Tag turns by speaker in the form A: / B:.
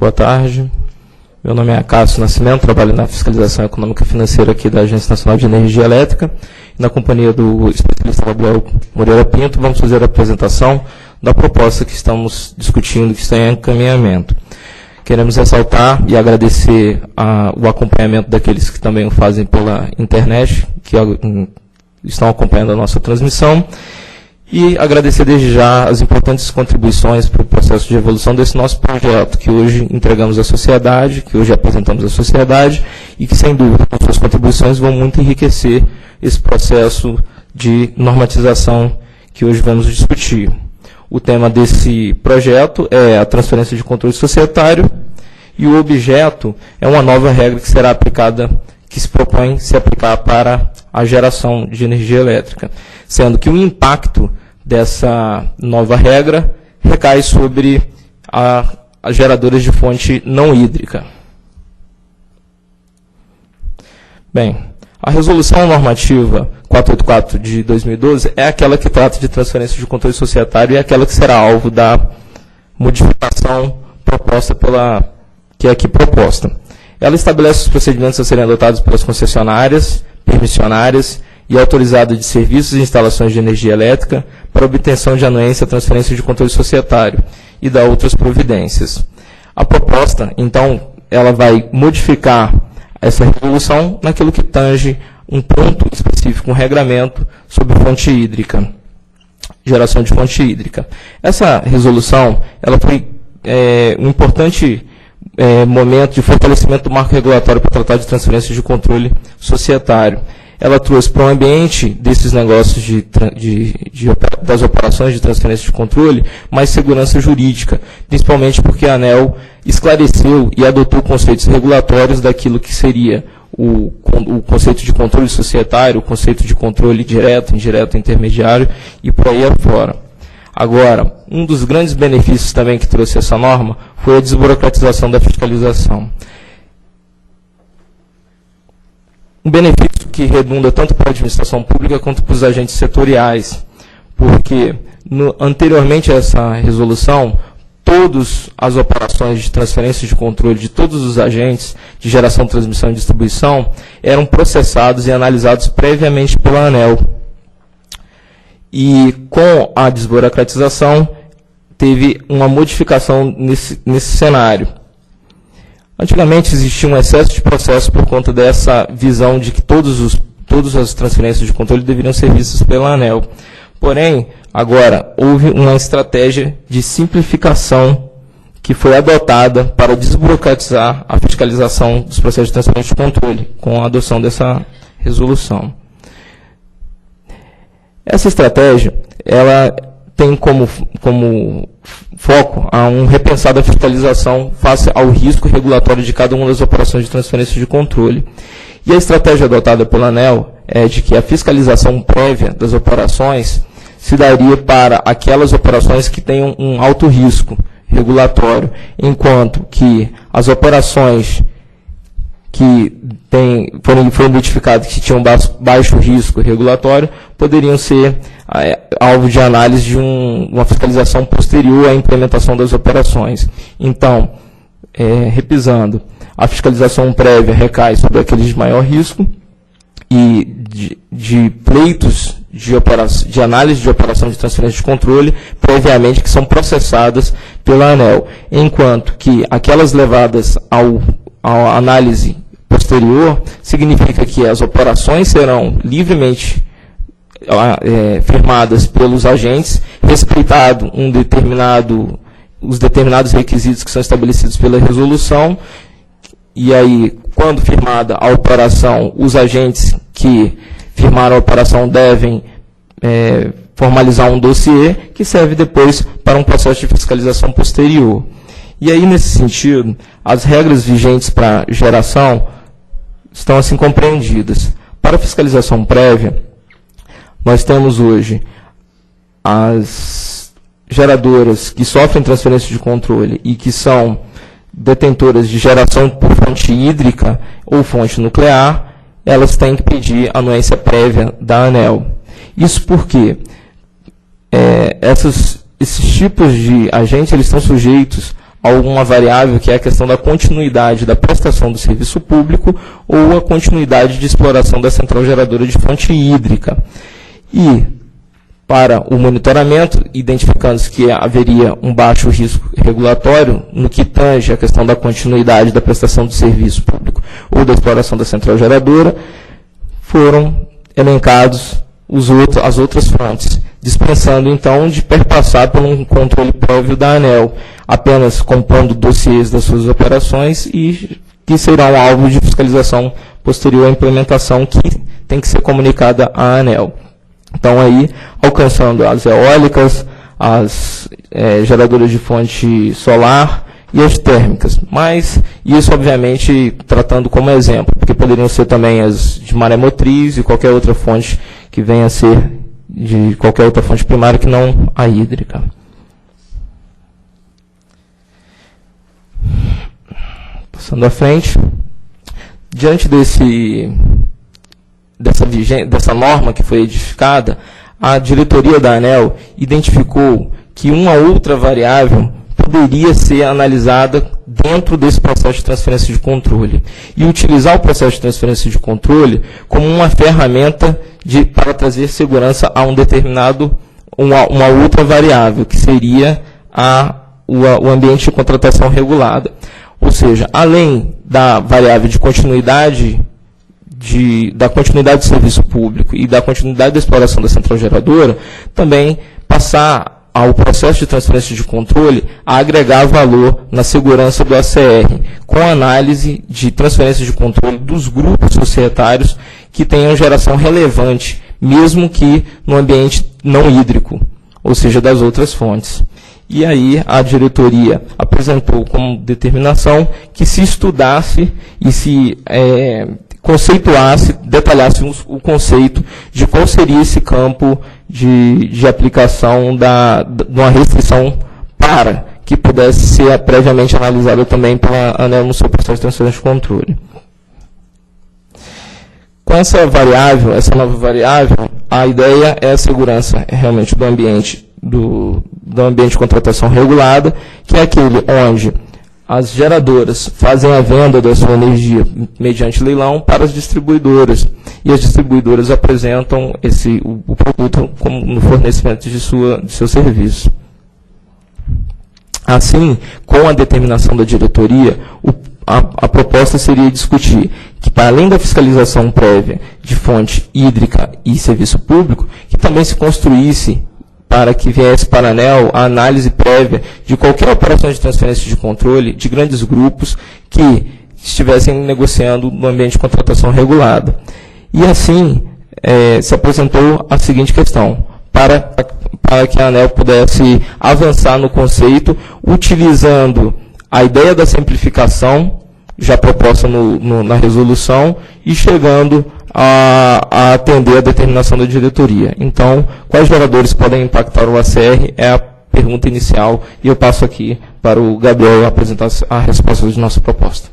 A: Boa tarde. Meu nome é Cássio Nascimento, trabalho na fiscalização econômica e financeira aqui da Agência Nacional de Energia Elétrica. Na companhia do especialista Gabriel Moreira Pinto, vamos fazer a apresentação da proposta que estamos discutindo, que está em encaminhamento. Queremos ressaltar e agradecer o acompanhamento daqueles que também o fazem pela internet, que estão acompanhando a nossa transmissão, e agradecer desde já as importantes contribuições para o processo de evolução desse nosso projeto, que hoje entregamos à sociedade, que hoje apresentamos à sociedade, e que, sem dúvida, com suas contribuições vão muito enriquecer esse processo de normatização que hoje vamos discutir. O tema desse projeto é a transferência de controle societário, e o objeto é uma nova regra que será aplicada, que se propõe se aplicar para a geração de energia elétrica, sendo que o impacto dessa nova regra recai sobre as geradoras de fonte não hídrica. Bem, a resolução normativa 484 de 2012 é aquela que trata de transferência de controle societário e é aquela que será alvo da modificação proposta que é aqui proposta. Ela estabelece os procedimentos a serem adotados pelas concessionárias, permissionárias e autorizadas de serviços e instalações de energia elétrica para obtenção de anuência, transferência de controle societário e dá outras providências. A proposta, então, ela vai modificar essa resolução naquilo que tange um ponto específico, um regramento sobre fonte hídrica, geração de fonte hídrica. Essa resolução, ela foi um importante momento de fortalecimento do marco regulatório para tratar de transferência de controle societário. Ela trouxe para o ambiente desses negócios das operações de transferência de controle mais segurança jurídica, principalmente porque a ANEEL esclareceu e adotou conceitos regulatórios daquilo que seria o conceito de controle societário, o conceito de controle direto, indireto, intermediário e por aí afora. Agora, um dos grandes benefícios também que trouxe essa norma foi a desburocratização da fiscalização. Um benefício que redunda tanto para a administração pública quanto para os agentes setoriais, porque anteriormente a essa resolução, todas as operações de transferência de controle de todos os agentes de geração, transmissão e distribuição eram processados e analisados previamente pela ANEEL. E com a desburocratização, teve uma modificação nesse cenário. Antigamente existia um excesso de processo por conta dessa visão de que todas as transferências de controle deveriam ser vistas pela ANEEL. Porém, agora, houve uma estratégia de simplificação que foi adotada para desburocratizar a fiscalização dos processos de transferência de controle, com a adoção dessa resolução. Essa estratégia, ela tem como foco um repensar da fiscalização face ao risco regulatório de cada uma das operações de transferência de controle. E a estratégia adotada pela ANEEL é de que a fiscalização prévia das operações se daria para aquelas operações que tenham um alto risco regulatório, enquanto que as operações que foram identificadas que tinham baixo risco regulatório poderiam ser alvo de análise de uma fiscalização posterior à implementação das operações. Então, repisando, a fiscalização prévia recai sobre aqueles de maior risco e de pleitos de análise de operação de transferência de controle previamente que são processadas pela ANEEL, enquanto que aquelas levadas à análise posterior significa que as operações serão livremente firmadas pelos agentes, respeitado os determinados requisitos que são estabelecidos pela resolução, e aí, quando firmada a operação, os agentes que firmaram a operação devem formalizar um dossiê que serve depois para um processo de fiscalização posterior. E aí, nesse sentido, as regras vigentes para geração estão assim compreendidas. Para a fiscalização prévia, nós temos hoje as geradoras que sofrem transferência de controle e que são detentoras de geração por fonte hídrica ou fonte nuclear, elas têm que pedir anuência prévia da ANEEL. Isso porque esses tipos de agentes eles estão sujeitos alguma variável que é a questão da continuidade da prestação do serviço público ou a continuidade de exploração da central geradora de fonte hídrica. E, para o monitoramento, identificando-se que haveria um baixo risco regulatório no que tange a questão da continuidade da prestação do serviço público ou da exploração da central geradora, foram elencados as outras fontes, dispensando, então, de perpassar por um controle prévio da ANEEL, apenas compondo dossiês das suas operações e que serão alvo de fiscalização posterior à implementação que tem que ser comunicada à ANEEL. Então, aí, alcançando as eólicas, as geradoras de fonte solar e as térmicas. Mas isso, obviamente, tratando como exemplo, porque poderiam ser também as de maré motriz e qualquer outra fonte que venha a ser de qualquer outra fonte primária que não a hídrica. Passando à frente, diante dessa norma que foi edificada, a diretoria da ANEEL identificou que uma outra variável poderia ser analisada dentro desse processo de transferência de controle e utilizar o processo de transferência de controle como uma ferramenta para trazer segurança a uma outra variável, que seria o ambiente de contratação regulada. Ou seja, além da variável de continuidade da continuidade do serviço público e da continuidade da exploração da central geradora, também passar ao processo de transferência de controle a agregar valor na segurança do ACR, com análise de transferência de controle dos grupos societários que tenham geração relevante, mesmo que no ambiente não hídrico, ou seja, das outras fontes. E aí a diretoria apresentou como determinação que se estudasse e se conceituasse, detalhasse o conceito de qual seria esse campo de aplicação de uma restrição para que pudesse ser previamente analisada também pela ANEEL no seu processo de transferência de controle. Com essa nova variável, a ideia é a segurança realmente do ambiente de contratação regulada, que é aquele onde as geradoras fazem a venda da sua energia mediante leilão para as distribuidoras, e as distribuidoras apresentam o produto como no fornecimento de seu serviço. Assim, com a determinação da diretoria, a proposta seria discutir que, para além da fiscalização prévia de fonte hídrica e serviço público, que também se construísse, para que viesse para a ANEEL a análise prévia de qualquer operação de transferência de controle de grandes grupos que estivessem negociando no ambiente de contratação regulada. E assim, se apresentou a seguinte questão: para que a ANEEL pudesse avançar no conceito, utilizando a ideia da simplificação, já proposta na resolução, e chegando a atender a determinação da diretoria. Então, quais geradores podem impactar o ACR é a pergunta inicial, e eu passo aqui para o Gabriel apresentar a resposta de nossa proposta.